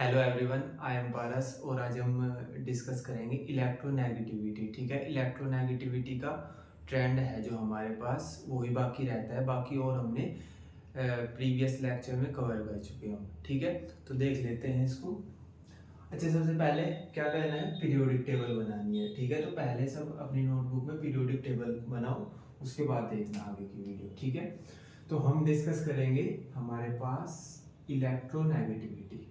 Hello everyone, I am पारस और आज हम डिस्कस करेंगे इलेक्ट्रोनेगेटिविटी। ठीक है, इलेक्ट्रोनेगेटिविटी का ट्रेंड है जो हमारे पास वही बाकी रहता है, बाकी और हमने प्रीवियस लेक्चर में कवर कर चुके हैं हम। ठीक है, तो देख लेते हैं इसको। अच्छा, सबसे पहले क्या करना है, पीरियोडिक टेबल बनानी है। ठीक है, तो पहले सब अपनी नोटबुक में पीरियोडिक टेबल बनाओ, उसके बाद देखना आगे की वीडियो। ठीक है, तो हम डिस्कस करेंगे हमारे पास इलेक्ट्रोनेगेटिविटी।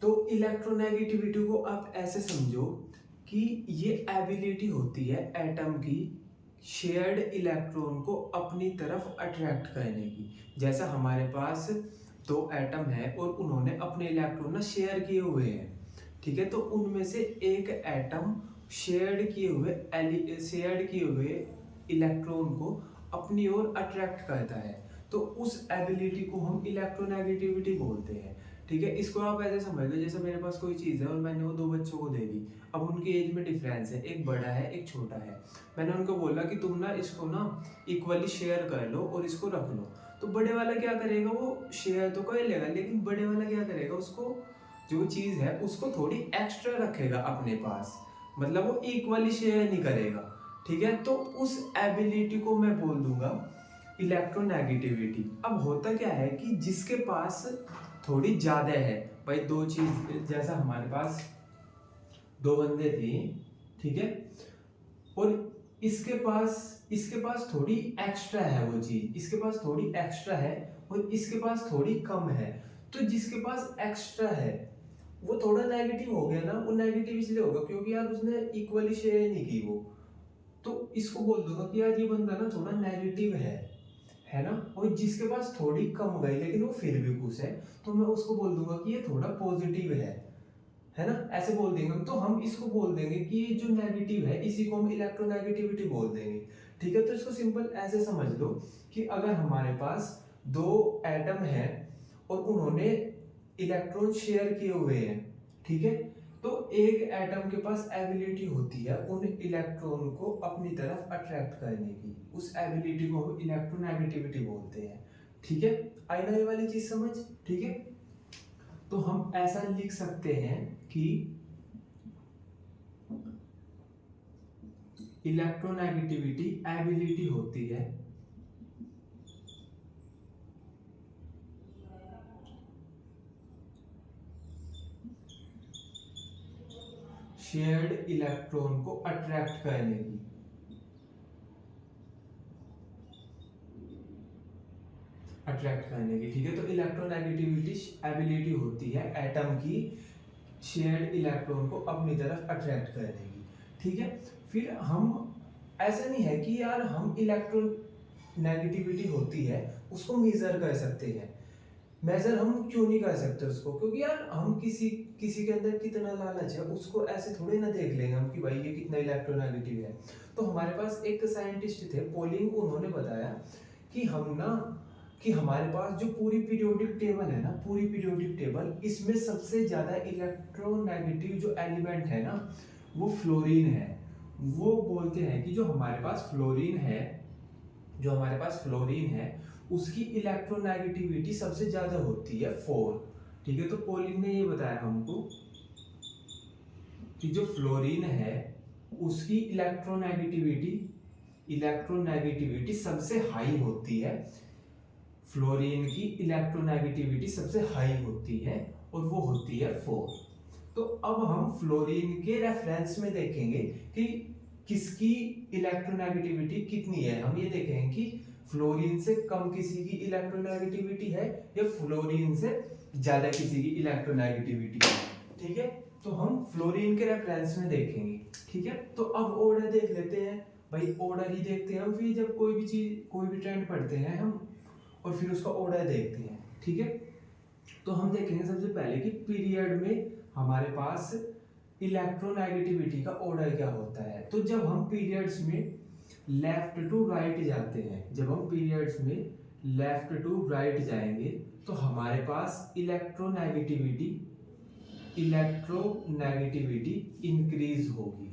तो इलेक्ट्रोनेगेटिविटी को आप ऐसे समझो कि ये एबिलिटी होती है एटम की शेयर्ड इलेक्ट्रॉन को अपनी तरफ अट्रैक्ट करने की। जैसा हमारे पास दो एटम है और उन्होंने अपने इलेक्ट्रॉन ना शेयर किए हुए हैं। ठीक है, तो उनमें से एक एटम शेयर्ड किए हुए इलेक्ट्रॉन को अपनी ओर अट्रैक्ट करता है, तो उस एबिलिटी को हम इलेक्ट्रोनेगेटिविटी बोलते हैं। ठीक है, इसको आप ऐसे समझ लो जैसे मेरे पास कोई चीज़ है और मैंने वो दो बच्चों को दे दी। अब उनकी एज में डिफरेंस है, एक बड़ा है एक छोटा है। मैंने उनको बोला कि तुम ना इसको ना इक्वली शेयर कर लो और इसको रख लो। तो बड़े वाला क्या करेगा, वो शेयर तो कर लेगा, लेकिन बड़े वाला क्या करेगा, उसको जो चीज़ है उसको थोड़ी एक्स्ट्रा रखेगा अपने पास, मतलब वो इक्वली शेयर नहीं करेगा। ठीक है, तो उस एबिलिटी को मैं बोल दूंगा इलेक्ट्रोनेगेटिविटी। अब होता क्या है कि जिसके पास थोड़ी ज्यादा है, भाई दो चीज, जैसा हमारे पास दो बंदे थे, ठीक है, और इसके पास थोड़ी एक्स्ट्रा है वो चीज, इसके पास थोड़ी एक्स्ट्रा है और इसके पास थोड़ी कम है। तो जिसके पास एक्स्ट्रा है वो थोड़ा नेगेटिव हो गया ना, वो नेगेटिव इसलिए होगा क्योंकि यार उसने इक्वली शेयर नहीं की वो। तो इसको बोल दूंगा कि यार ये बंदा ना थोड़ा नेगेटिव है ना। और जिसके पास थोड़ी कम गई लेकिन वो फिर भी खुश है, तो मैं उसको बोल दूंगा कि ये थोड़ा पॉजिटिव है ना। ऐसे बोल देंगे तो हम इसको बोल देंगे कि ये जो नेगेटिव है इसी को हम इलेक्ट्रोनेगेटिविटी बोल देंगे। ठीक है, तो इसको सिंपल ऐसे समझ लो कि अगर हमारे पास दो एटम है और उन्होंने इलेक्ट्रॉन शेयर किए हुए हैं, ठीक है, तो एक एटम के पास एबिलिटी होती है उन इलेक्ट्रॉन को अपनी तरफ अट्रैक्ट करने की। उस एबिलिटी को हम इलेक्ट्रोनेगेटिविटी बोलते हैं। ठीक है, आई ना ये वाली चीज समझ। ठीक है, तो हम ऐसा लिख सकते हैं कि इलेक्ट्रोनेगेटिविटी एबिलिटी होती है शेयर्ड इलेक्ट्रॉन को अट्रैक्ट करने की। ठीक है, तो इलेक्ट्रोनेगेटिविटी एबिलिटी होती है एटम की शेयर्ड इलेक्ट्रॉन को अपनी तरफ अट्रैक्ट करने की। ठीक है, फिर हम ऐसा नहीं है कि यार हम इलेक्ट्रॉन नेगेटिविटी होती है उसको मेजर कर सकते हैं। मेजर हम क्यों नहीं कर सकते उसको, क्योंकि यार हम किसी किसी के अंदर कितना लालच है उसको ऐसे थोड़े ना देख लेंगे हम कि भाई ये कितना इलेक्ट्रोनेगेटिव है। तो हमारे पास एक साइंटिस्ट थे पोलिंग, उन्होंने बताया कि हम ना कि हमारे पास जो पूरी पीरियोडिक टेबल है ना, पूरी पीरियोडिक टेबल, इसमें सबसे ज्यादा इलेक्ट्रोनेगेटिव जो एलिमेंट है ना वो फ्लोरीन है। वो बोलते हैं कि जो हमारे पास फ्लोरीन है उसकी इलेक्ट्रोनेगेटिविटी सबसे ज्यादा होती है 4। ठीक है, तो पोलिंग ने ये बताया हमको कि जो फ्लोरीन है उसकी इलेक्ट्रोनेगेटिविटी सबसे हाई होती है। फ्लोरीन की इलेक्ट्रोनेगेटिविटी सबसे हाई होती है और वो होती है 4। तो अब हम फ्लोरीन के रेफरेंस में देखेंगे कि किसकी इलेक्ट्रोनेगेटिविटी कितनी है। हम ये देखेंगे कि फ्लोरीन से कम किसी की इलेक्ट्रोनेगेटिविटी है या फ्लोरीन से ज्यादा किसी की इलेक्ट्रोनेगेटिविटी है। ठीक है, तो हम फ्लोरीन के रेफरेंस में देखेंगे। ठीक है, तो अब ऑर्डर देख लेते हैं भाई, ऑर्डर ही देखते हैं हम। फिर जब कोई भी ट्रेंड पढ़ते हैं हम और फिर उसका ऑर्डर देखते हैं। ठीक है, तो हम देखेंगे सबसे पहले कि पीरियड में हमारे पास इलेक्ट्रोनेगेटिविटी का ऑर्डर क्या होता है। तो जब हम पीरियड्स में लेफ्ट टू राइट जाएंगे तो हमारे पास इलेक्ट्रोनेगेटिविटी इंक्रीज होगी।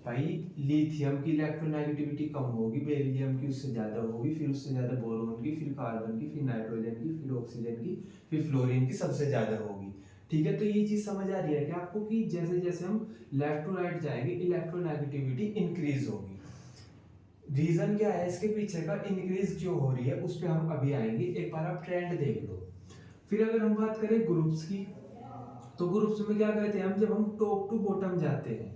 भाई लिथियम की इलेक्ट्रोनेगेटिविटी कम होगी, बेरिलियम की उससे ज्यादा होगी, फिर उससे ज्यादा बोरोन की, फिर कार्बन की, फिर नाइट्रोजन की, फिर ऑक्सीजन की, फिर फ्लोरीन की सबसे ज्यादा होगी। ठीक है, तो ये चीज समझ आ रही है कि आपको कि जैसे जैसे हम लेफ्ट टू राइट जाएंगे इलेक्ट्रोनेगेटिविटी इंक्रीज होगी। रीजन क्या है इसके पीछे का, इंक्रीज क्यों हो रही है उस पर हम अभी आएंगे। एक बार आप ट्रेंड देख लो। फिर अगर हम बात करें ग्रुप्स की, तो ग्रुप्स में क्या कहते हैं हम, जब हम टॉप टू बॉटम जाते हैं,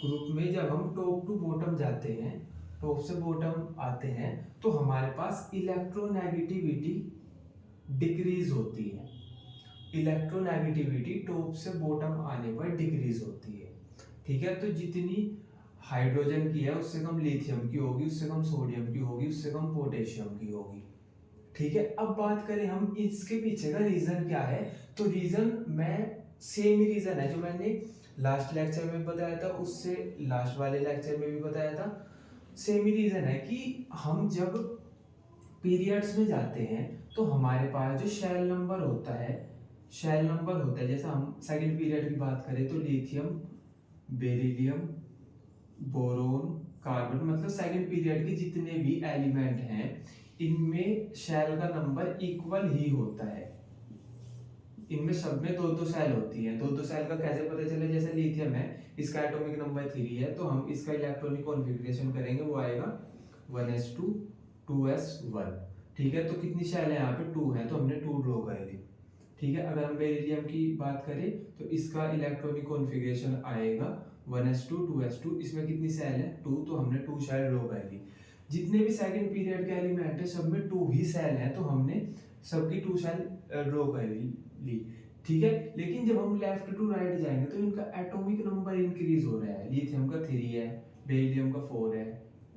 ग्रुप में जब हम टॉप टू बॉटम जाते हैं, टॉप से बॉटम आते हैं, तो हमारे पास इलेक्ट्रोनेगेटिविटी डिक्रीज होती है। इलेक्ट्रोनेगेटिविटी टॉप से बॉटम आने पर डिक्रीज होती है। ठीक है, तो जितनी हाइड्रोजन की है उससे कम लिथियम की होगी, उससे कम सोडियम की होगी, उससे कम पोटेशियम की होगी। ठीक है, अब बात करें हम इसके पीछे का रीजन क्या है, तो रीजन मैं सेम ही रीजन है जो मैंने लास्ट लेक्चर में बताया था, उससे लास्ट वाले लेक्चर में भी बताया था। सेम ही रीजन है कि हम जब पीरियड्स में जाते हैं तो हमारे पास जो शेल नंबर होता है, शेल नंबर होता है, जैसे हम सेकंड पीरियड की बात करें तो लिथियम, बेरिलियम, बोरोन, कार्बन, मतलब सेकंड पीरियड के जितने भी एलिमेंट हैं इनमें शेल का नंबर इक्वल ही होता है। इनमें सब में दो दो सेल होती है। दो दो सेल का कैसे पता चले, जैसे लिथियम है, इसका एटॉमिक नंबर 3 है, तो हम इसका इलेक्ट्रॉनिक कॉन्फ़िगरेशन करेंगे, वो आएगा 1s2 2s1। ठीक है, तो कितनी शेल है यहाँ पे, 2 है, तो हमने 2 ड्रॉ कर ली। ठीक है, अगर हम बेरिलियम की बात करें तो इसका इलेक्ट्रॉनिक कॉन्फ़िगरेशन आएगा 1s2 2s2, इसमें कितनी सेल है, 2, तो हमने 2 सेल ड्रॉ कर ली। जितने भी सेकंड पीरियड के एलिमेंट है सब में 2 ही सेल है, तो हमने सबकी 2 सेल ड्रॉ कर ली। ठीक है, लेकिन जब हम लेफ्ट टू राइट जाएंगे तो इनका एटॉमिक नंबर इंक्रीज हो रहा है। लिथियम का 3 है, बेरिलियम का 4 है,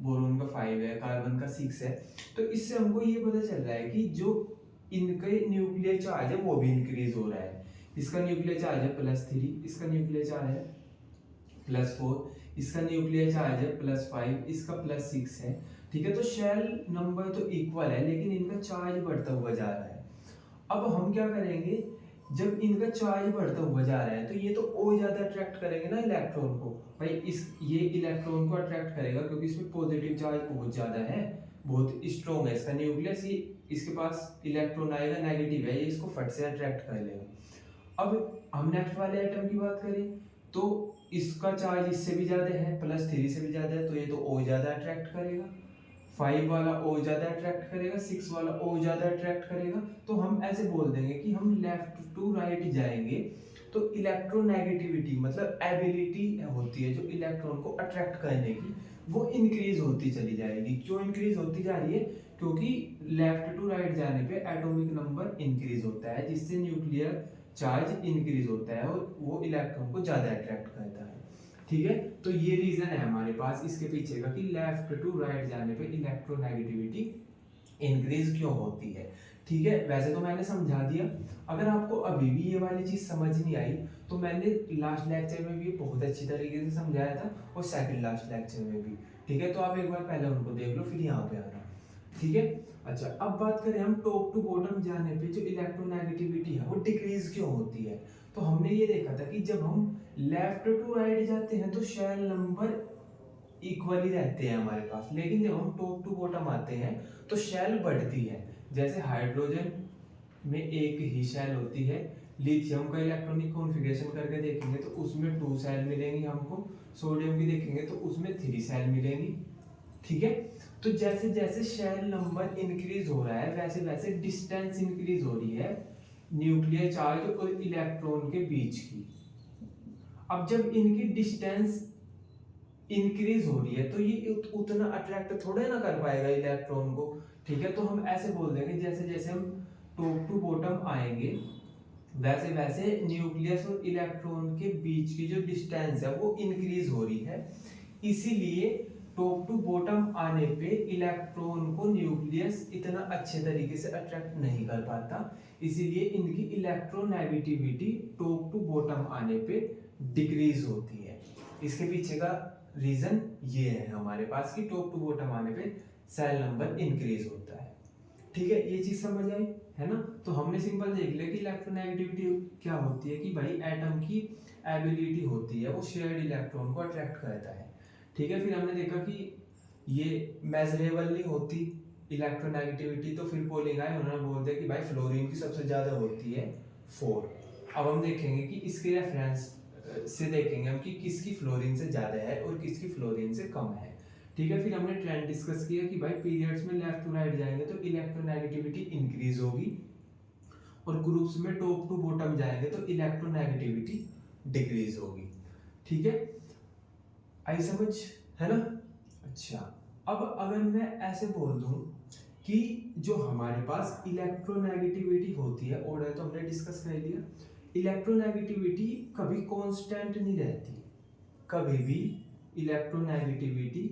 बोरोन का 5 है, कार्बन का 6 है। तो इससे हमको ये पता चल रहा है कि जो इनके न्यूक्लियर चार्ज है वो भी इंक्रीज हो रहा है। इसका न्यूक्लियर चार्ज है +3, इसका न्यूक्लियर चार्ज है +4, इसका न्यूक्लियर चार्ज है +5, इसका +6 है। ठीक है, तो शेल नंबर तो इक्वल है लेकिन इनका चार्ज बढ़ता हुआ जा रहा है। अब हम क्या करेंगे, जब इनका चार्ज बढ़ता हुआ जा रहा है तो ये तो और ज्यादा अट्रैक्ट करेंगे ना इलेक्ट्रॉन को। भाई ये इलेक्ट्रॉन को अट्रैक्ट करेगा क्योंकि इसमें पॉजिटिव चार्ज बहुत ज्यादा है, बहुत स्ट्रॉन्ग है इसका न्यूक्लियस, ये इसके पास इलेक्ट्रॉन आएगा नेगेटिव है, ये इसको फट से अट्रैक्ट कर लेगा। अब हम नेक्स्ट वाले एटम की बात करें तो इसका चार्ज इससे भी ज्यादा है, +3 से भी ज्यादा है, तो ये तो और ज्यादा अट्रैक्ट करेगा। 5 वाला और ज्यादा अट्रैक्ट करेगा, 6 वाला और ज्यादा अट्रैक्ट करेगा। तो हम ऐसे बोल देंगे कि हम लेफ्ट टू राइट जाएंगे तो इलेक्ट्रोनेगेटिविटी मतलब एबिलिटी होती है जो इलेक्ट्रॉन को अट्रैक्ट करने की, वो इंक्रीज होती चली जाएगी। क्यों इंक्रीज होती जा रही है, क्योंकि लेफ्ट टू राइट जाने पे एटॉमिक नंबर इंक्रीज होता है जिससे न्यूक्लियर चार्ज इंक्रीज होता है और वो इलेक्ट्रॉन को ज्यादा अट्रैक्ट करता है। ठीक है, तो ये रीजन है हमारे पास इसके पीछे का कि लेफ्ट टू राइट जाने पे इलेक्ट्रोनेगेटिविटी इंक्रीज क्यों होती है। ठीक है, वैसे तो मैंने समझा दिया। अगर आपको अभी भी ये वाली चीज समझ नहीं आई तो मैंने लास्ट लेक्चर में भी बहुत अच्छी तरीके से समझाया था और सेकंड लास्ट लेक्चर में भी। ठीक है, तो आप एक बार पहले उनको देख लो फिर यहाँ पे आना। ठीक है, अच्छा अब बात करें हम टॉप टू बॉटम जाने पे जो इलेक्ट्रोनेगेटिविटी है वो डिक्रीज क्यों होती है। तो हमने ये देखा था कि जब हम लेफ्ट टू राइट जाते हैं तो शेल नंबर इक्वली रहते हैं हमारे पास, लेकिन जब हम टॉप टू बॉटम आते हैं तो शेल बढ़ती है। जैसे हाइड्रोजन में एक ही शेल होती है, लिथियम का इलेक्ट्रॉनिक कॉन्फ़िगरेशन करके देखेंगे तो उसमें 2 सेल मिलेंगी हमको, सोडियम की देखेंगे तो उसमें 3 सेल मिलेंगी। ठीक है, तो जैसे जैसे शेल नंबर इंक्रीज हो रहा है वैसे वैसे डिस्टेंस इंक्रीज हो रही है न्यूक्लियर चार्ज और इलेक्ट्रॉन के बीच की। अब जब इनकी डिस्टेंस इंक्रीज हो रही है तो ये उतना अट्रैक्ट थोड़ा ना कर पाएगा इलेक्ट्रॉन को। ठीक है, तो हम ऐसे बोल देंगे जैसे जैसे हम टॉप टू बॉटम आएंगे वैसे वैसे न्यूक्लियस और इलेक्ट्रॉन के बीच की जो डिस्टेंस है वो इंक्रीज हो रही है। इसीलिए टॉप टू बॉटम आने पे इलेक्ट्रॉन को न्यूक्लियस इतना अच्छे तरीके से अट्रैक्ट नहीं कर पाता, इसीलिए इनकी इलेक्ट्रोनेगेटिविटी टॉप टू बॉटम आने पे डिक्रीज होती है। इसके पीछे का रीजन ये है हमारे पास कि टॉप टू बॉटम आने पे सेल नंबर इंक्रीज होता है। ठीक है, ये चीज समझ आई है ना। तो हमने सिंपल देख लिया कि इलेक्ट्रोनेगेटिविटी क्या होती है, कि भाई एटम की एबिलिटी होती है वो शेयर्ड इलेक्ट्रॉन को अट्रैक्ट करता है, ठीक है। फिर हमने देखा कि ये मेजरेबल नहीं होती इलेक्ट्रोनेगेटिविटी, तो फिर पोलिंग आए उन्होंने बोल दिया कि भाई फ्लोरीन की सबसे ज़्यादा होती है 4। अब हम देखेंगे कि इसके रेफरेंस से देखेंगे हम कि किसकी फ्लोरीन से ज़्यादा है और किसकी फ्लोरीन से कम है, ठीक है। फिर हमने ट्रेंड डिस्कस किया कि भाई पीरियड्स में लेफ्ट टू राइट जाएंगे तो इलेक्ट्रोनेगेटिविटी इंक्रीज होगी, और ग्रुप्स में टॉप टू बॉटम जाएंगे तो इलेक्ट्रोनेगेटिविटी डिक्रीज होगी, ठीक है। आई समझ, है ना। अच्छा, अब अगर मैं ऐसे बोल दूं कि जो हमारे पास इलेक्ट्रोनेगेटिविटी होती है, ऑर्डर तो हमने डिस्कस कर लिया, इलेक्ट्रोनेगेटिविटी कभी कांस्टेंट नहीं रहती, कभी भी इलेक्ट्रोनेगेटिविटी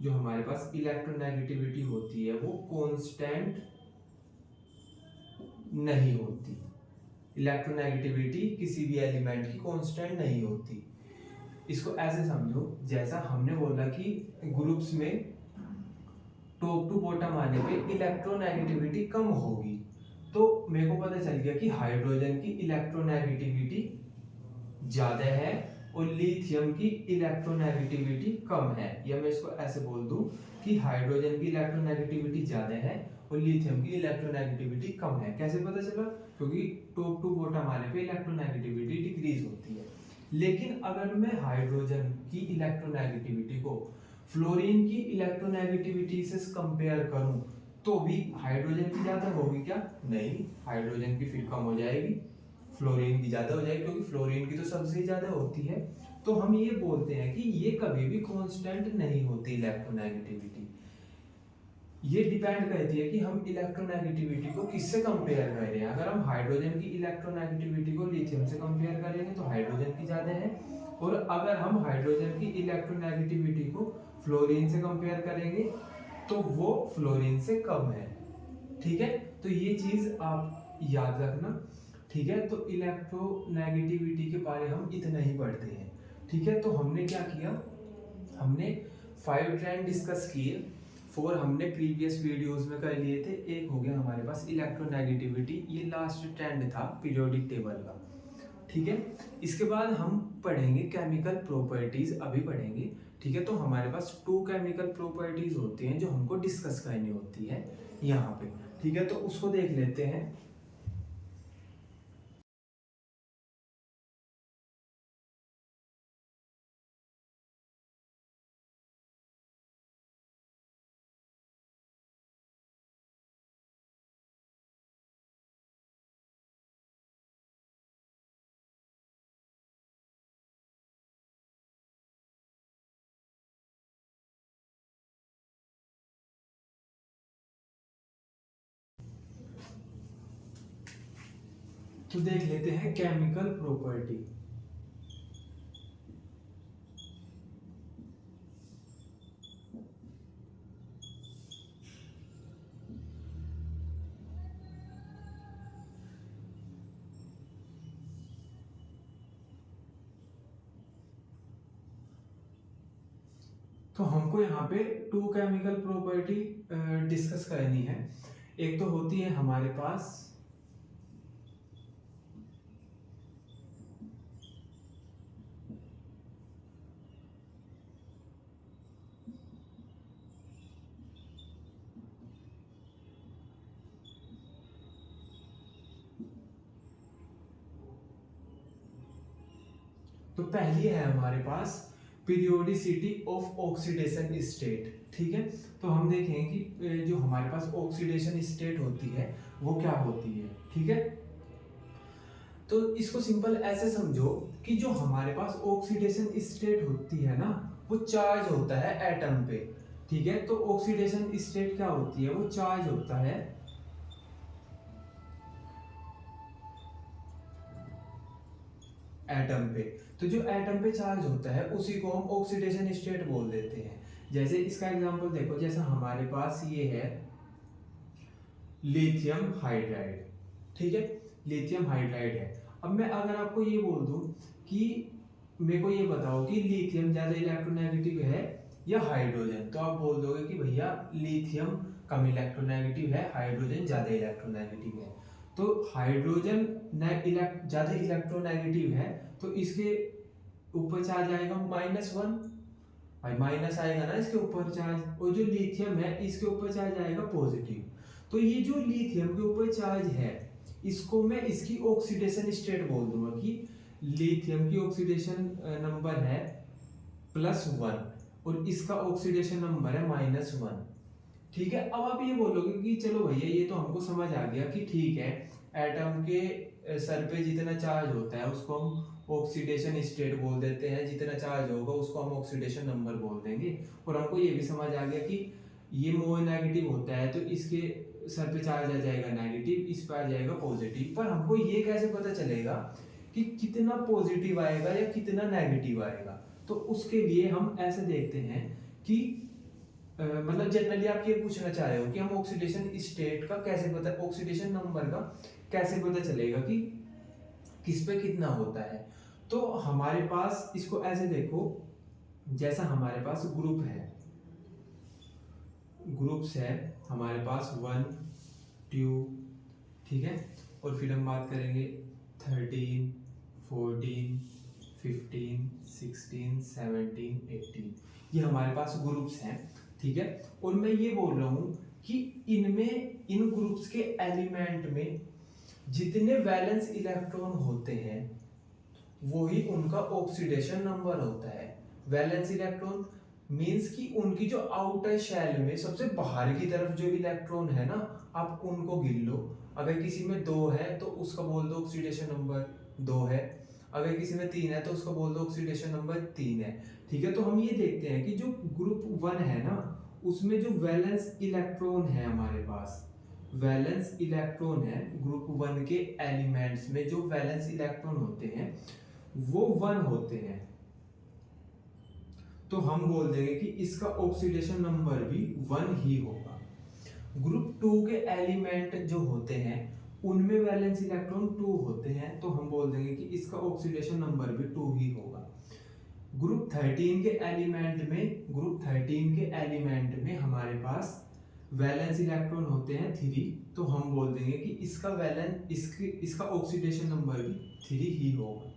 जो हमारे पास इलेक्ट्रोनेगेटिविटी होती है वो कांस्टेंट नहीं होती। इलेक्ट्रोनेगेटिविटी किसी भी एलिमेंट की कांस्टेंट नहीं होती। इसको ऐसे समझो, जैसा हमने बोला कि ग्रुप्स में टॉप टू बॉटम आने पे इलेक्ट्रोनेगेटिविटी कम होगी, तो मेरे को पता चल गया कि हाइड्रोजन की इलेक्ट्रोनेगेटिविटी ज्यादा है और लिथियम की इलेक्ट्रोनेगेटिविटी कम है, या मैं इसको ऐसे बोल दूं कि हाइड्रोजन की इलेक्ट्रोनेगेटिविटी ज्यादा है और लिथियम की इलेक्ट्रोनेगेटिविटी कम है। कैसे पता चला? क्योंकि टॉप टू बॉटम आने पे इलेक्ट्रोनेगेटिविटी डिक्रीज होती है। लेकिन अगर मैं हाइड्रोजन की इलेक्ट्रोनेगेटिविटी को फ्लोरीन की इलेक्ट्रोनेगेटिविटी से कंपेयर करूं तो भी हाइड्रोजन की ज्यादा होगी क्या? नहीं, हाइड्रोजन की फिर कम हो जाएगी, फ्लोरीन की ज्यादा हो जाएगी, क्योंकि फ्लोरीन की तो सबसे ज्यादा होती है। तो हम ये बोलते हैं कि ये कभी भी कांस्टेंट नहीं होती इलेक्ट्रोनेगेटिविटी। ये डिपेंड करती है कि हम इलेक्ट्रोनेगेटिविटी को किससे कंपेयर कर रहे हैं। अगर हम हाइड्रोजन की इलेक्ट्रोनेगेटिविटी को लिथियम से कंपेयर करेंगे तो हाइड्रोजन की ज्यादा है, और अगर हम हाइड्रोजन की इलेक्ट्रोनेगेटिविटी को फ्लोरीन से कंपेयर करेंगे तो वो फ्लोरीन से कम है, ठीक है। तो ये चीज आप याद रखना, ठीक है। तो इलेक्ट्रोनेगेटिविटी के बारे हम इतना ही पढ़ते हैं, ठीक है। तो हमने क्या किया, हमने 5 ट्रेंड डिस्कस किए, 4 हमने प्रीवियस वीडियोस में कर लिए थे। एक हो गया हमारे पास इलेक्ट्रोनेगेटिविटी, ये लास्ट ट्रेंड था पीरियोडिक टेबल का, ठीक है। इसके बाद हम पढ़ेंगे केमिकल प्रॉपर्टीज, अभी पढ़ेंगे, ठीक है। तो हमारे पास 2 केमिकल प्रॉपर्टीज होती हैं जो हमको डिस्कस करनी होती है यहाँ पे, ठीक है। तो उसको देख लेते हैं। तो देख लेते हैं केमिकल प्रॉपर्टी। तो हमको यहाँ पे 2 केमिकल प्रॉपर्टी डिस्कस करनी है। एक तो होती है हमारे पास तो पहली है हमारे पास पीरियोडिसिटी ऑफ ऑक्सीडेशन स्टेट, ठीक है। तो हम देखें कि जो हमारे पास ऑक्सीडेशन स्टेट होती है वो क्या होती है, ठीक है। तो इसको सिंपल ऐसे समझो कि जो हमारे पास ऑक्सीडेशन स्टेट होती है ना, वो चार्ज होता है एटम पे, ठीक है। तो ऑक्सीडेशन स्टेट क्या होती है, वो चार्ज होता है एटम पे। तो जो एटम पे चार्ज होता है उसी को हम ऑक्सीडेशन स्टेट बोल देते हैं। जैसे इसका एग्जांपल देखो, जैसा हमारे पास ये है लिथियम हाइड्राइड, ठीक है, लिथियम हाइड्राइड है। अब मैं अगर आपको ये बोल दूं कि मेरे को ये बताओ कि लिथियम ज्यादा इलेक्ट्रोनेगेटिव है या हाइड्रोजन, तो आप बोल दोगे कि भैया लिथियम कम इलेक्ट्रोनेगेटिव है, हाइड्रोजन ज़्यादा इलेक्ट्रोनेगेटिव है। तो हाइड्रोजन ज़्यादा इलेक्ट्रोनेगेटिव है तो इसके ऊपर चार्ज आएगा -1, भाई माइनस आएगा ना इसके ऊपर चार्ज, और जो लिथियम है इसके ऊपर चार्ज आएगा पॉजिटिव। तो ये जो लिथियम के ऊपर चार्ज है इसको मैं इसकी ऑक्सीडेशन स्टेट बोल दूंगा कि लिथियम की ऑक्सीडेशन नंबर है +1 और इसका ऑक्सीडेशन नंबर है -1। ठीक है, अब आप ये बोलोगे कि चलो भैया ये तो हमको समझ आ गया कि ठीक है, एटम के सर पे जितना चार्ज होता है उसको हम ऑक्सीडेशन स्टेट बोल देते हैं, जितना चार्ज होगा उसको हम ऑक्सीडेशन नंबर बोल देंगे। और हमको ये भी समझ आ गया कि ये मोह नेगेटिव होता है तो इसके सर पे चार्ज आ जाएगा नेगेटिव, इस पे आ जाएगा पॉजिटिव। पर हमको ये कैसे पता चलेगा कि कितना पॉजिटिव आएगा या कितना नेगेटिव आएगा? तो उसके लिए हम ऐसे देखते हैं कि मतलब जनरली आप ये पूछना चाह रहे हो कि हम ऑक्सीडेशन स्टेट का कैसे पता, ऑक्सीडेशन नंबर का कैसे पता चलेगा कि किस पे कितना होता है? तो हमारे पास इसको ऐसे देखो, जैसा हमारे पास ग्रुप है, ग्रुप्स है हमारे पास 1 2, ठीक है, और फिर हम बात करेंगे 13 14 15 16 17 18, ये हमारे पास ग्रुप्स हैं। ठीक है, और मैं ये बोल रहा हूँ कि इनमें इन ग्रुप्स के एलिमेंट में जितने वैलेंस इलेक्ट्रॉन होते हैं वही उनका ऑक्सीडेशन नंबर होता है। वैलेंस इलेक्ट्रॉन मींस कि उनकी जो आउटर शेल में सबसे बाहर की तरफ जो इलेक्ट्रॉन है ना, आप उनको गिन लो। अगर किसी में 2 है तो उसका बोल दो ऑक्सीडेशन नंबर 2 है, अगर किसी में 3 है तो उसका बोल दो ऑक्सीडेशन नंबर 3 है। ठीक है, तो हम ये देखते हैं कि जो ग्रुप 1 है ना उसमें जो वैलेंस इलेक्ट्रॉन है हमारे पास, वैलेंस इलेक्ट्रॉन है ग्रुप 1 के एलिमेंट्स में, जो वैलेंस इलेक्ट्रॉन होते हैं वो 1 होते हैं। तो हम बोल देंगे कि इसका ऑक्सीडेशन नंबर भी 1 ही होगा। ग्रुप 2 के एलिमेंट जो होते हैं उनमें वैलेंस इलेक्ट्रॉन 2 होते हैं, तो हम बोल देंगे कि इसका ऑक्सीडेशन नंबर भी 2 ही होगा। ग्रुप 13 के एलिमेंट में, ग्रुप 13 के एलिमेंट में हमारे पास वैलेंस इलेक्ट्रॉन होते हैं 3, तो हम बोल देंगे कि इसका ऑक्सीडेशन नंबर भी 3 ही होगा।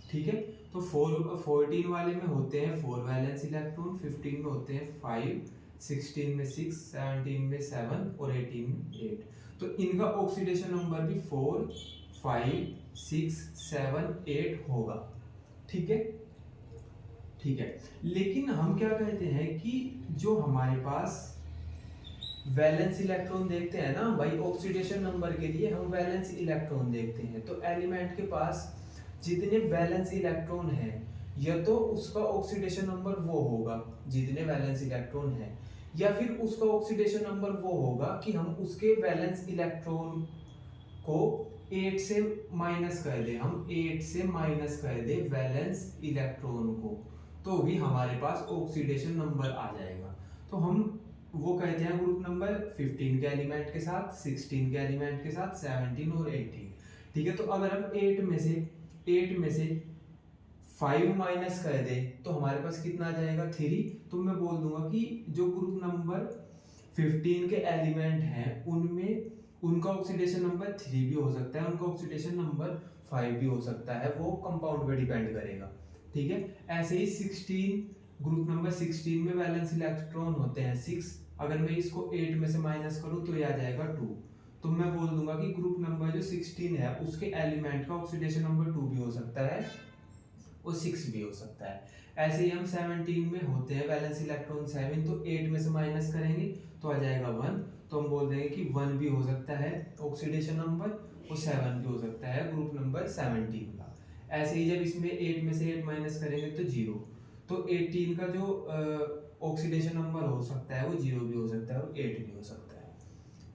ठीक है, तो 14 वाले में होते हैं 4 वैलेंस इलेक्ट्रॉन, 15 में होते हैं 5, 16 में 6, 17 में 7 और 18 में 8। तो इनका ऑक्सीडेशन नंबर भी 4, 5, 6, 7, 8 होगा। ठीक है, ठीक है, लेकिन हम क्या कहते हैं कि जो हमारे पास वैलेंस इलेक्ट्रॉन देखते हैं ना भाई, ऑक्सीडेशन नंबर के लिए हम वैलेंस इलेक्ट्रॉन देखते हैं। तो एलिमेंट के पास जितने वैलेंस इलेक्ट्रॉन हैं या तो उसका ऑक्सीडेशन नंबर वो होगा जितने वैलेंस इलेक्ट्रॉन हैं, या फिर उसका ऑक्सीडेशन नंबर वो होगा कि हम उसके वैलेंस इलेक्ट्रॉन को 8 से माइनस कर दें, हम 8 से माइनस कर दें वैलेंस इलेक्ट्रॉन को, तो भी हमारे पास ऑक्सीडेशन नंबर आ जाएगा। तो हम वो कहते हैं ग्रुप नंबर 15 के एलिमेंट के साथ, 16 के एलिमेंट के साथ, 17 और 18। ठीक है, तो अगर हम 8 में से 5 माइनस कर दे तो हमारे पास कितना आ जाएगा 3। तो मैं बोल दूंगा कि जो ग्रुप नंबर 15 के एलिमेंट हैं उनमें उनका ऑक्सीडेशन नंबर 3 भी हो सकता है, उनका ऑक्सीडेशन नंबर 5 भी हो सकता है, वो कंपाउंड पे डिपेंड करेगा। ठीक है, ऐसे ही 16 ग्रुप नंबर 16 में वैलेंस इलेक्ट्रॉन होते हैं 6, अगर मैं इसको 8 में से माइनस करूं तो ये आ जाएगा 2। तो मैं बोल दूंगा कि ग्रुप नंबर जो 16 है उसके एलिमेंट का ऑक्सीडेशन नंबर 2 भी हो सकता है और 6 भी हो सकता है। ऐसे ही हम 17 में होते हैं वैलेंस इलेक्ट्रॉन 7, तो 8 में से माइनस करेंगे तो आ जाएगा 1, तो हम बोल देंगे कि 1 भी हो सकता है ऑक्सीडेशन नंबर और 7 भी हो सकता है ग्रुप नंबर 17 का। ऐसे ही जब इसमें 8 में से 8 माइनस करेंगे तो 0, तो 18 का जो ऑक्सीडेशन नंबर हो सकता है वो 0 भी हो सकता है और 8 भी हो सकता है।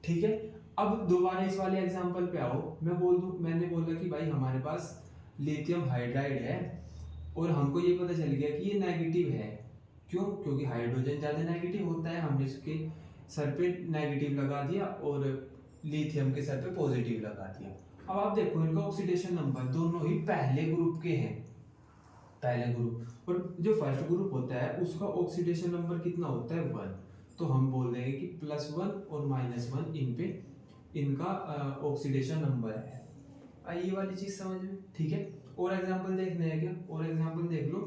ठीक है, अब दोबारा इस वाले एग्जांपल पे आओ। मैंने बोला कि भाई हमारे पास लिथियम हाइड्राइड है और हमको ये पता चल गया कि ये नेगेटिव है। क्यों? क्योंकि हाइड्रोजन ज़्यादा नेगेटिव होता है, हमने इसके सर पे नेगेटिव लगा दिया और लिथियम के सर पे पॉजिटिव लगा दिया। अब आप देखो इनका ऑक्सीडेशन नंबर दोनों ही पहले ग्रुप के हैं, पहले ग्रुप, और जो फर्स्ट ग्रुप होता है उसका ऑक्सीडेशन नंबर कितना होता है 1। तो हम बोल देंगे कि +1 और -1 इन पे इनका ऑक्सीडेशन नंबर है। ये वाली चीज समझ में, ठीक है। और एग्जांपल देखने हैं क्या, और एग्जांपल देख लो।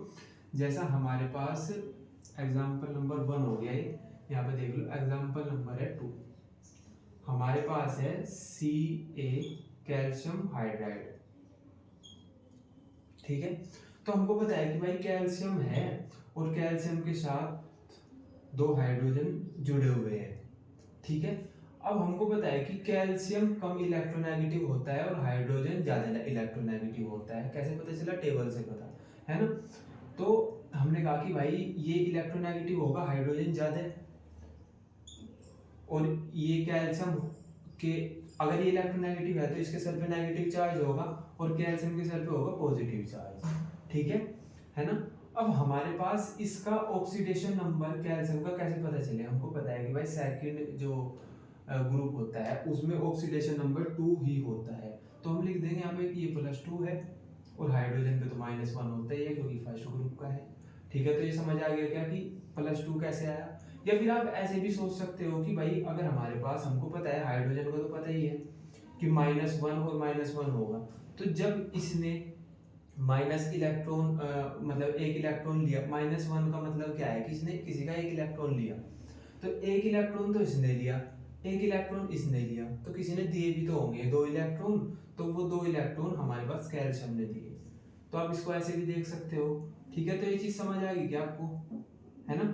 जैसा हमारे पास एग्जांपल नंबर 1 हो गया ये, यहाँ पे देख लो एग्जांपल नंबर है 2। हमारे पास है Ca कैल्शियम हाइड्राइड, ठीक है। तो हमको पता है कि भाई कैल्शियम है और कैल्शियम के साथ 2 हाइड्रोजन जुड़े हुए हैं, ठीक है। अब हमको पता है कि कैल्शियम कम इलेक्ट्रोनेगेटिव होता है और हाइड्रोजन ज्यादा इलेक्ट्रोनेगेटिव होता है। कैसे पता चला, टेबल से पता है ना। तो हमने कहा कि भाई ये इलेक्ट्रोनेगेटिव होगा, हाइड्रोजन ज्यादा है, और ये कैल्शियम के अगर ये इलेक्ट्रोनेगेटिव है तो इसके सर पे नेगेटिव चार्ज होगा और कैल्शियम के सर पे होगा पॉजिटिव चार्ज, ठीक है ना। अब हमारे पास इसका ऑक्सीडेशन नंबर कैल्शियम का कैसे पता चले, हमको पता है कि भाई सेकंड जो ग्रुप होता है उसमें ऑक्सीडेशन नंबर 2 ही होता है। तो हम लिख देंगे यहाँ पे कि ये +2 है और हाइड्रोजन पे तो -1 होता ही है क्योंकि फर्स्ट ग्रुप का है, ठीक है। तो ये समझ आ गया क्या कि +2 कैसे आया। या फिर आप ऐसे भी सोच सकते हो कि भाई अगर हमारे पास, हमको पता है हाइड्रोजन को तो पता ही है कि -1 और -1 होगा, तो जब इसने माइनस इलेक्ट्रॉन मतलब एक इलेक्ट्रॉन लिया, -1 का मतलब क्या है कि इसने किसी का एक इलेक्ट्रॉन लिया, तो एक इलेक्ट्रॉन तो इसने लिया, एक इलेक्ट्रॉन इसने लिया, तो किसी ने दिए भी तो होंगे 2 इलेक्ट्रॉन, तो वो 2 इलेक्ट्रॉन हमारे पास कैल्शियम ने दिए। तो आप इसको ऐसे भी देख सकते हो, ठीक है। तो ये चीज समझ आ गई क्या आपको, है ना।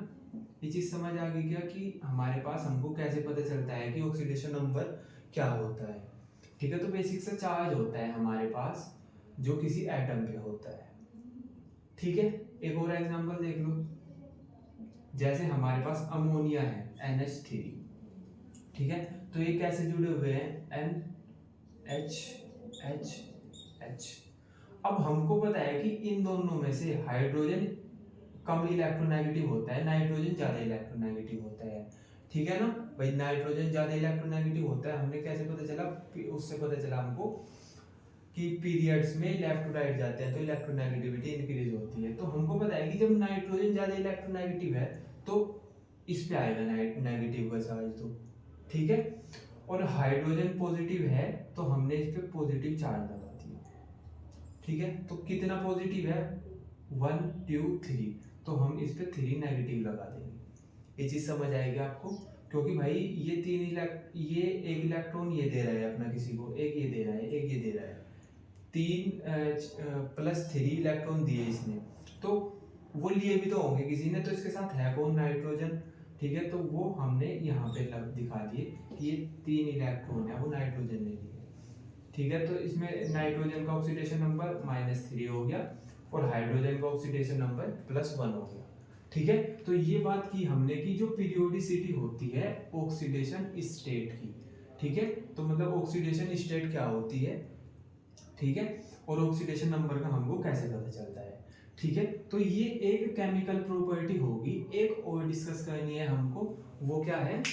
ये चीज समझ आ गई क्या कि हमारे पास हमको कैसे पता चलता है कि ऑक्सीडेशन नंबर क्या होता है, ठीक है। तो बेसिक सा चार्ज होता है हमारे पास जो किसी एटम पे होता है, ठीक है। एक और एग्जांपल देख लो। जैसे हमारे पास अमोनिया है NH3, ठीक है। तो ये कैसे जुड़े हुए हैं, NH। अब हमको पता है कि इन दोनों में से हाइड्रोजन कम इलेक्ट्रोनेगेटिव होता है, नाइट्रोजन ज्यादा इलेक्ट्रोनेगेटिव होता है, ठीक है ना। भाई नाइट्रोजन ज्यादा इलेक्ट्रोनेगेटिव होता है, हमने कैसे पता चला, उससे पता चला हमको कि पीरियड्स में लेफ्ट टू राइट जाते हैं तो इलेक्ट्रोनेगेटिविटी इंक्रीज होती है। तो हमको पता है कि जब नाइट्रोजन ज्यादा इलेक्ट्रोनेगेटिव है तो इस पे आएगा नेगेटिव का चार्ज, तो ठीक है। और हाइड्रोजन पॉजिटिव है तो हमने इस पे पॉजिटिव चार्ज लगा दिया, ठीक है। तो कितना पॉजिटिव है, 1 2 3, तो हम इस पे 3 नेगेटिव लगा देंगे। ये चीज समझ आएगी आपको, क्योंकि भाई ये ये एक इलेक्ट्रॉन ये दे रहा है अपना किसी को, एक ये दे रहा है, एक ये दे रहा है, 3 +3 इलेक्ट्रॉन दिए इसने, तो वो लिए भी तो होंगे किसी ने, तो इसके साथ है कौन, नाइट्रोजन, ठीक है। तो वो हमने यहाँ पे दिखा दिए कि ये 3 इलेक्ट्रॉन है वो नाइट्रोजन ने लिए, ठीक है। तो इसमें नाइट्रोजन का ऑक्सीडेशन नंबर -3 हो गया और हाइड्रोजन का ऑक्सीडेशन नंबर +1 हो गया, ठीक है। तो ये बात की हमने कि जो पीरियोडिसिटी होती है ऑक्सीडेशन स्टेट की, ठीक है। तो मतलब ऑक्सीडेशन स्टेट क्या होती है, ठीक है। और ऑक्सीडेशन नंबर का हमको कैसे पता चलता है, ठीक है। तो ये एक केमिकल प्रॉपर्टी होगी। एक और डिस्कस करनी है हमको, वो क्या है,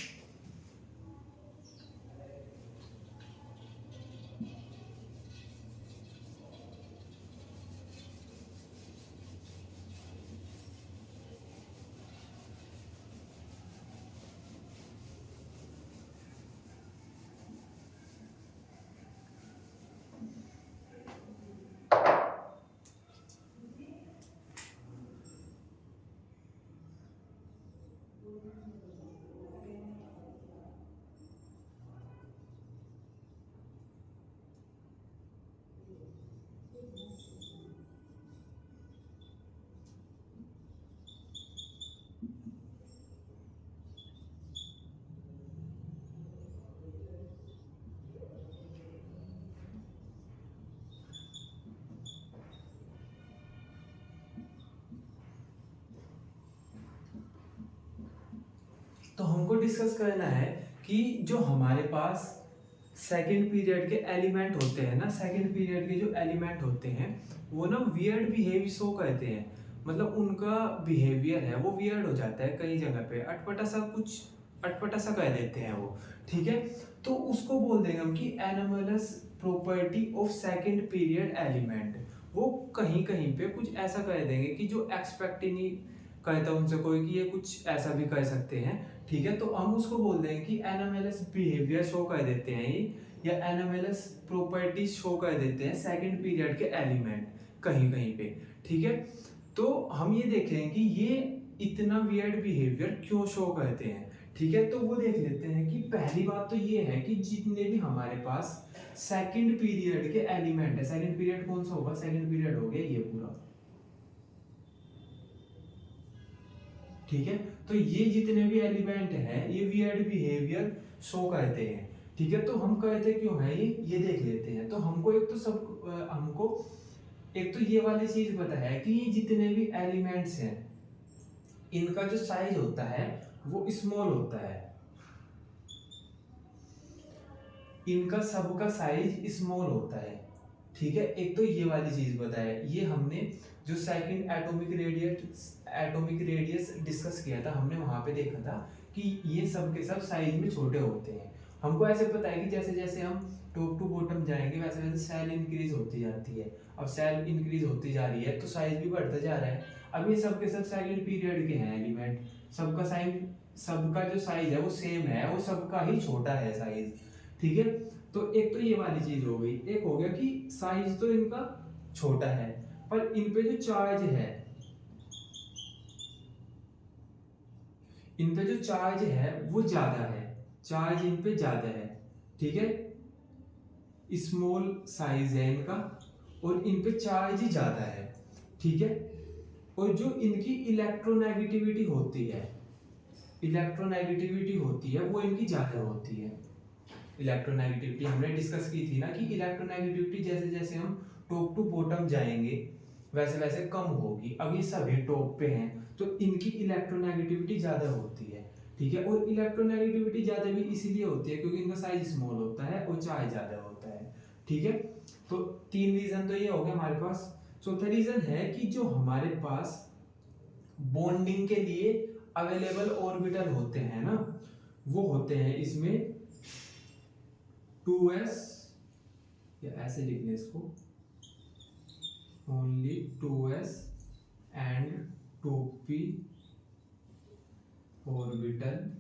तो हमको डिस्कस करना है कि जो हमारे पास सेकंड पीरियड के एलिमेंट होते हैं ना, सेकंड पीरियड के जो एलिमेंट होते हैं वो ना वियर्ड बिहेव शो करते हैं, मतलब उनका बिहेवियर है वो वियर्ड हो जाता है कई जगह पे, अटपटा सा कह देते हैं वो, ठीक है। तो उसको बोल देंगे हम कि anomalous property of second period element. वो कहीं कहीं पे कुछ ऐसा कह देंगे कि जो एक्सपेक्ट ही नहीं कहता है उनसे कोई कि ये कुछ ऐसा भी कह सकते हैं, ठीक है। तो हम उसको बोल देंगे कि एनोमेलस बिहेवियर शो कर देते हैं ये, या एनोमेलस प्रॉपर्टी शो कर देते हैं सेकंड पीरियड के एलिमेंट कहीं कहीं पे, ठीक है। तो हम ये देखें कि ये इतना वियर्ड बिहेवियर क्यों शो करते हैं, ठीक है। तो वो देख लेते हैं कि पहली बात तो ये है कि जितने भी हमारे पास सेकंड पीरियड के एलिमेंट है, सेकंड पीरियड कौन सा होगा, सेकंड पीरियड हो गया ये पूरा, ठीक है। तो ये जितने भी एलिमेंट हैं ये वियर्ड बिहेवियर शो करते हैं, ठीक है। तो हम कहते क्यों है ये देख लेते हैं। तो हमको एक तो हमको एक तो ये वाली चीज पता है कि ये जितने भी एलिमेंट्स हैं इनका जो साइज होता है वो स्मॉल होता है, इनका सबका साइज स्मॉल होता है, ठीक है। एक तो ये वाली चीज बताया, ये हमने जो सेकंड एटॉमिक रेडियस डिस्कस किया था, हमने वहां पे देखा था कि ये सब के सब साइज में छोटे होते हैं। हमको ऐसे पता है कि जैसे जैसे हम टॉप टू बॉटम जाएंगे वैसे वैसे सेल इंक्रीज होती जाती है। अब सेल इंक्रीज होती जा रही है तो साइज भी बढ़ता जा रहा है। अब ये सब के सब सेकंड पीरियड के हैं एलिमेंट, सबका जो साइज है वो सेम है, वो सबका ही छोटा है साइज, ठीक है। तो एक तो ये वाली चीज हो गई। एक हो गया कि साइज तो इनका छोटा है पर इन पे जो चार्ज है, इन पे जो चार्ज है वो ज्यादा है, चार्ज इन पे ज्यादा है, ठीक है। स्मॉल साइज है इनका और इन पे चार्ज ही ज्यादा है, ठीक है। और जो इनकी इलेक्ट्रोनेगेटिविटी होती है, वो इनकी ज्यादा होती है। इलेक्ट्रोनेगेटिविटी हमने डिस्कस की थी ना कि इलेक्ट्रोनेगेटिविटी जैसे जैसे हम टॉप टू बॉटम जाएंगे वैसे वैसे कम होगी। अब ये सभी टॉप पे हैं तो इनकी इलेक्ट्रोनेगेटिविटी ज्यादा होती है, ठीक है। और इलेक्ट्रोनेगेटिविटी ज्यादा भी इसीलिए होती है क्योंकि इनका साइज स्मॉल होता है और चार्ज ज्यादा होता है, ठीक है। तो तीन रीजन तो ये हो गया हमारे पास। चौथा रीजन है कि जो हमारे पास बॉन्डिंग के लिए अवेलेबल ऑर्बिटल होते हैं ना, वो होते हैं इसमें 2s, या ऐसे लिखने इसको, only 2s and 2p orbital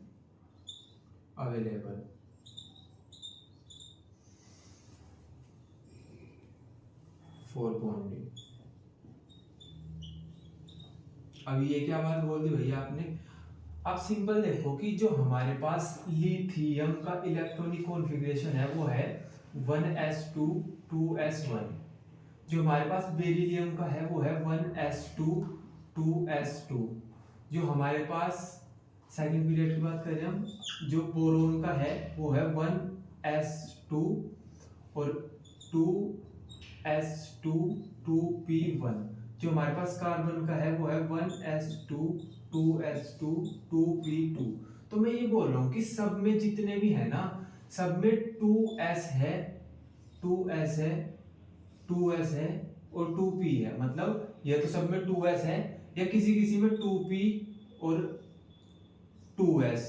available. For bonding. अभी ये क्या बात बोल दी भैया आपने। अब सिंपल देखो कि जो हमारे पास लिथियम का इलेक्ट्रॉनिक कॉन्फ़िगरेशन है वो है 1s2 2s1। जो हमारे पास बेरिलियम का है वो है 1s2 2s2। जो हमारे पास सेकंड पीरियड की बात करें हम, जो बोरोन का है वो है 1s2 और 2s2 2p1। जो हमारे पास कार्बन का है वो है 1s2 2s2 2p2। तो मैं ये बोल रहा हूँ कि सब में जितने भी है ना, सब में 2s है 2s है 2s है और 2p है। मतलब या तो सब में 2s है या किसी किसी में 2p और 2s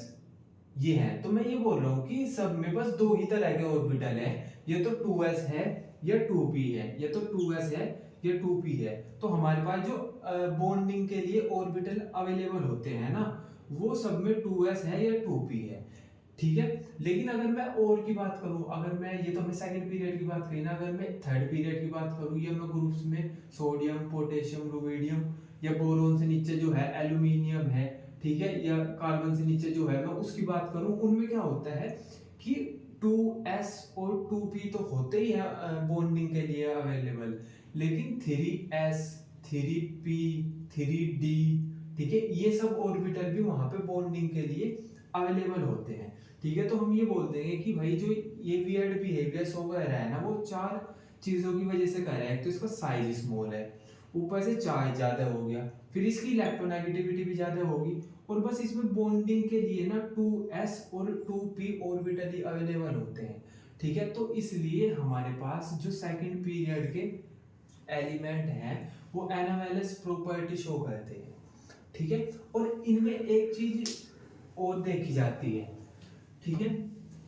ये है। तो मैं ये बोल रहा हूँ कि सब में बस दो ही तरह के ऑर्बिटल है, ये तो 2s है या 2p है, या तो 2s है या 2p है। तो हमारे पास जो बॉन्डिंग के लिए ऑर्बिटल अवेलेबल होते हैं ना, वो सब में 2s है या 2p है, ठीक है। लेकिन अगर मैं और की बात करूं, अगर मैं, ये तो हमने सेकंड पीरियड की बात कही ना, अगर मैं थर्ड पीरियड की बात करूं या मैं ग्रुप्स में सोडियम पोटेशियम रुबिडियम या बोरोन से नीचे जो है एल्यूमिनियम है, ठीक है, या कार्बन से नीचे जो है मैं उसकी बात करूं, उनमें क्या होता है कि 2s और 2p तो होते ही है बॉन्डिंग के लिए अवेलेबल, लेकिन 3s 3p 3d, ठीक है, ये सब ऑर्बिटल भी वहां पे बॉन्डिंग के लिए अवेलेबल होते हैं, ठीक है। तो हम ये बोल देंगे कि भाई जो ये वियर्ड बिहेवियर शो कर रहा है ना, वो चार चीजों की वजह से कर रहा है। तो इसका साइज स्मॉल है, ऊपर से चार्ज ज्यादा हो गया, फिर इसकी इलेक्ट्रोनेगेटिविटी भी ज्यादा होगी, और बस इसमें बॉन्डिंग के लिए ना 2s और 2p ऑर्बिटल ही अवेलेबल होते हैं, ठीक है। तो इसलिए हमारे पास जो सेकंड पीरियड के एलिमेंट हैं वो एनामेलस प्रॉपर्टी शो करते हैं, ठीक है। और इनमें एक चीज और देखी जाती है, ठीक है।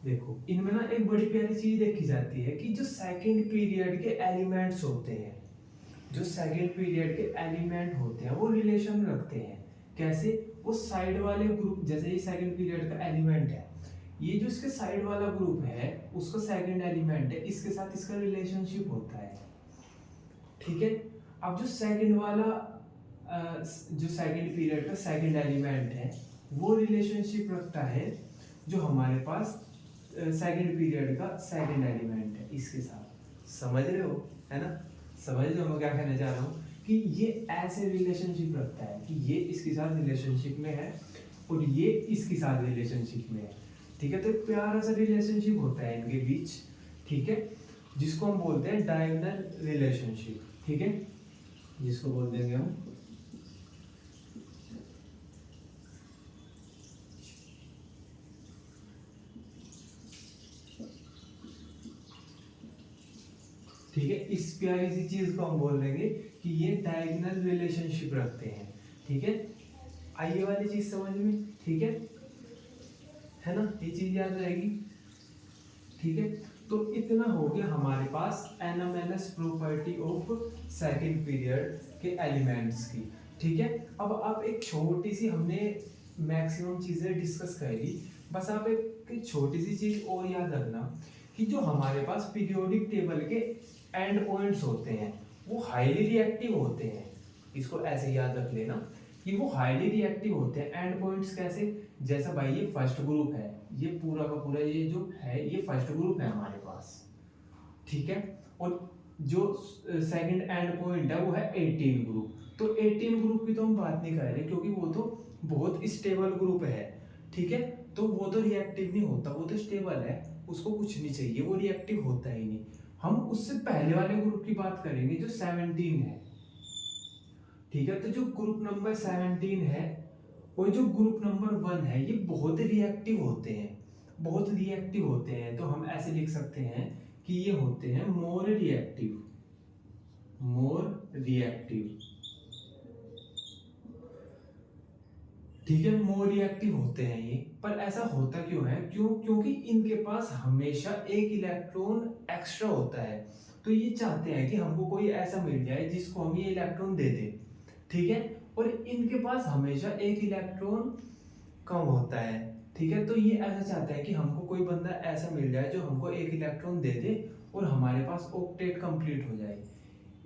देखो इनमें ना एक बड़ी प्यारी चीज देखी जाती है कि जो सेकंड पीरियड के एलिमेंट्स होते हैं, जो सेकंड पीरियड के एलिमेंट होते हैं वो रिलेशन रखते हैं, कैसे? वो साइड वाले ग्रुप, जैसे ये सेकंड पीरियड का एलिमेंट है, ये जो इसके साइड वाला ग्रुप है उसका सेकंड एलिमेंट है, इसके साथ इसका रिलेशनशिप होता है, ठीक है। अब जो सेकंड वाला जो सेकंड पीरियड का सेकंड एलिमेंट है वो रिलेशनशिप रखता है जो हमारे पास सेकंड पीरियड का सेकंड एलिमेंट है इसके साथ। समझ रहे हो, है ना? समझ रहे हो मैं क्या कहना चाह रहा हूँ? कि ये ऐसे रिलेशनशिप रखता है कि ये इसके साथ रिलेशनशिप में है और ये इसके साथ रिलेशनशिप में है, ठीक है। तो एक प्यारा सा रिलेशनशिप होता है इनके बीच, ठीक है, जिसको हम बोलते हैं डायगोनल रिलेशनशिप, ठीक है, जिसको बोल देंगे हम ठीक है। इस प्यारी सी चीज को हम बोल देंगे कि ये डायगोनल रिलेशनशिप रखते हैं, ठीक है। आइए वाली चीज समझ में, ठीक है ना? ये चीज याद रहेगी, ठीक है। तो इतना हो गया हमारे पास एनएमएनएस प्रॉपर्टी ऑफ सेकंड पीरियड के एलिमेंट्स की, ठीक है। अब आप एक छोटी सी, हमने मैक्सिमम चीजें डिस्कस कर ली, बस आप एक छोटी सी चीज और याद रखना कि जो हमारे पास पीरियोडिक टेबल के एंड पॉइंट्स होते हैं वो हाईली रिएक्टिव होते हैं। इसको ऐसे याद रख लेना कि वो हाईली रिएक्टिव होते हैं। एंड पॉइंट्स कैसे? जैसा भाई ये फर्स्ट ग्रुप है, ये पूरा का पूरा ये जो है ये फर्स्ट ग्रुप है हमारे पास, ठीक है। और जो सेकंड एंड पॉइंट है वो है 18 ग्रुप। तो 18 ग्रुप की तो हम बात नहीं कर रहे क्योंकि वो तो बहुत स्टेबल ग्रुप है, ठीक है। तो वो तो रिएक्टिव नहीं होता, वो तो स्टेबल है, उसको कुछ नहीं चाहिए, वो रिएक्टिव होता ही नहीं। हम उससे पहले वाले ग्रुप की बात करेंगे जो 17 है, ठीक है। तो जो ग्रुप नंबर 17 है और जो ग्रुप नंबर 1 है ये बहुत रिएक्टिव होते हैं, बहुत रिएक्टिव होते हैं। तो हम ऐसे लिख सकते हैं कि ये होते हैं मोर रिएक्टिव, मोर रिएक्टिव, ठीक है। मोर रिएक्टिव होते हैं ये। पर ऐसा होता क्यों है? क्योंकि इनके पास हमेशा एक इलेक्ट्रॉन एक्स्ट्रा होता है। तो ये चाहते हैं कि हमको कोई ऐसा मिल जाए जिसको हम ये इलेक्ट्रॉन दे दें, ठीक है। और इनके पास हमेशा एक इलेक्ट्रॉन कम होता है, ठीक है। तो ये ऐसा चाहता है कि हमको कोई बंदा ऐसा मिल जाए जो हमको एक इलेक्ट्रॉन दे दे और हमारे पास ऑक्टेट कंप्लीट हो जाए।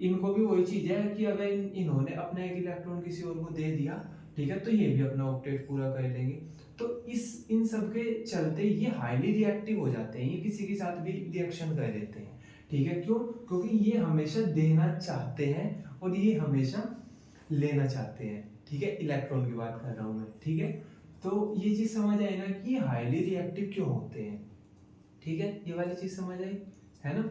इनको भी वही चीज है कि अगर इन्होंने अपना एक इलेक्ट्रॉन किसी और को दे दिया, ठीक है, तो ये भी अपना ऑक्टेट पूरा कर लेंगे। तो इन सब के चलते ये हाईली रिएक्टिव हो जाते हैं, ये किसी के साथ भी रिएक्शन कर देते हैं, ठीक है। क्यों? क्योंकि ये हमेशा देना चाहते हैं और ये हमेशा लेना चाहते हैं, ठीक है। इलेक्ट्रॉन की बात कर रहा हूं मैं, ठीक है। तो ये चीज समझ आई ना कि हाईली रिएक्टिव क्यों होते हैं, ठीक है। ये वाली चीज समझ आई है ना,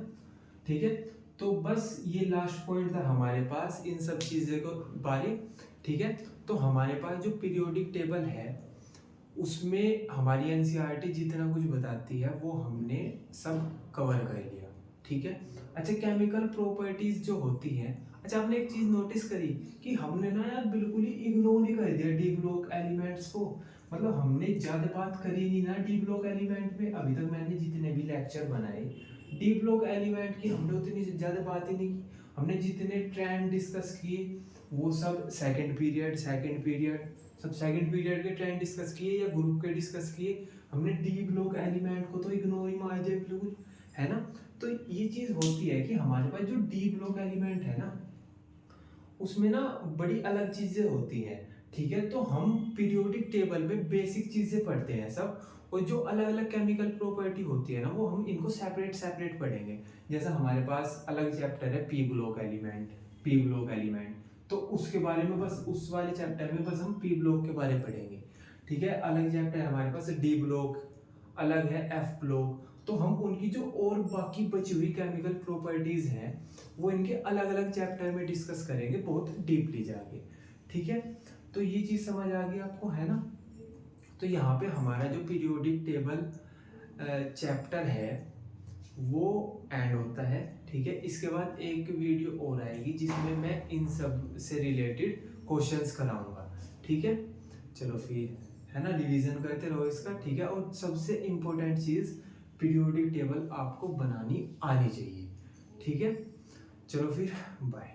ठीक है। तो बस ये लास्ट पॉइंट था हमारे पास इन सब चीज़ों को बारे, ठीक है। तो हमारे पास जो पीरियोडिक टेबल है उसमें हमारी एनसीईआरटी जितना कुछ बताती है वो हमने सब कवर कर लिया, ठीक है। अच्छा, केमिकल प्रॉपर्टीज जो होती हैं, अच्छा आपने एक चीज़ नोटिस करी कि हमने ना यार बिल्कुल ही इग्नोर ही कर दिया डी ब्लॉक एलिमेंट्स को। मतलब हमने ज़्यादा बात करी नहीं ना डी ब्लॉक एलिमेंट में। अभी तक मैंने जितने भी लेक्चर बनाए डी ब्लॉक एलिमेंट की हमने उतनी ज़्यादा बात ही नहीं की। हमने जितने ट्रेंड डिस्कस किए वो सब सेकंड पीरियड सब सेकंड पीरियड के ट्रेंड डिस्कस किए या ग्रुप के डिस्कस किए। हमने डी ब्लॉक एलिमेंट को तो इग्नोर ही मार दिया बिल्कुल, है ना। तो ये चीज़ होती है कि हमारे पास जो डी ब्लॉक एलिमेंट है ना उसमें ना बड़ी अलग चीज़ें होती हैं, ठीक है। तो हम पीरियोडिक टेबल में बेसिक चीज़ें पढ़ते हैं सब, और जो अलग अलग केमिकल प्रॉपर्टी होती है ना वो हम इनको सेपरेट पढ़ेंगे। जैसा हमारे पास अलग चैप्टर है पी ब्लॉक एलिमेंट, तो उसके बारे में बस उस वाले चैप्टर में बस हम पी ब्लॉक के बारे में पढ़ेंगे, ठीक है। अलग चैप्टर हमारे पास डी ब्लॉक, अलग है एफ ब्लॉक। तो हम उनकी जो और बाकी बची हुई केमिकल प्रॉपर्टीज हैं वो इनके अलग अलग चैप्टर में डिस्कस करेंगे बहुत डीपली जाके, ठीक है। तो ये चीज़ समझ आ गई आपको, है ना। तो यहाँ पे हमारा जो पीरियोडिक टेबल चैप्टर है वो एंड होता है, ठीक है। इसके बाद एक वीडियो और आएगी जिसमें मैं इन सब से रिलेटेड क्वेश्चंस कराऊंगा, ठीक है। चलो फिर, है ना, रिवीजन करते रहो इसका, ठीक है। और सबसे इम्पोर्टेंट चीज़ पीरियोडिक टेबल आपको बनानी आनी चाहिए, ठीक है। चलो फिर, बाय।